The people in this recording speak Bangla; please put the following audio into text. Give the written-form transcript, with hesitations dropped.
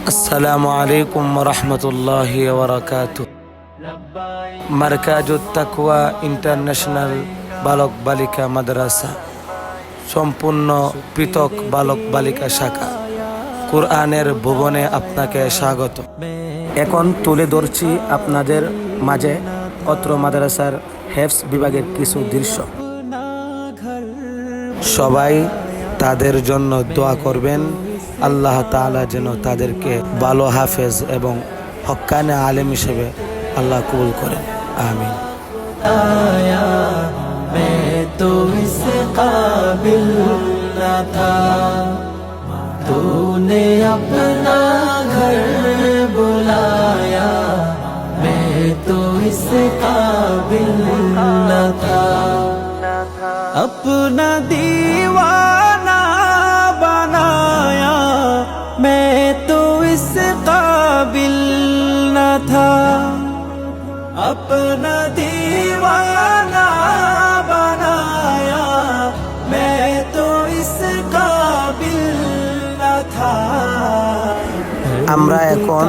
আসসালামু আলাইকুম রহমতুল্লাহি ওয়া বারাকাতুহু। মারকাজুত তাকওয়া ইন্টারন্যাশনাল বালক বালিকা মাদ্রাসা সম্পূর্ণ পৃথক বালক বালিকা শাখা কুরআনের ভুবনে আপনাকে স্বাগত। এখন তুলে ধরছি আপনাদের মাঝে অত্র মাদ্রাসার হেফজ বিভাগের কিছু দৃশ্য। সবাই তাদের জন্য দোয়া করবেন, আল্লাহ তাআলা যেন তাদেরকে ভালো হাফেজ এবং হক্কানে আলেম হিসেবে আল্লাহ কবুল করেন, আমিন। आया मैं तो इस काबिल न था, तूने अपना घर बुलाया, मैं तो इस काबिल न था। अपना दीवाना बनाया, मैं तो इस काबिल न था। अपना दीवाना बनाया, मैं तो इस काबिल न था। আমরা এখন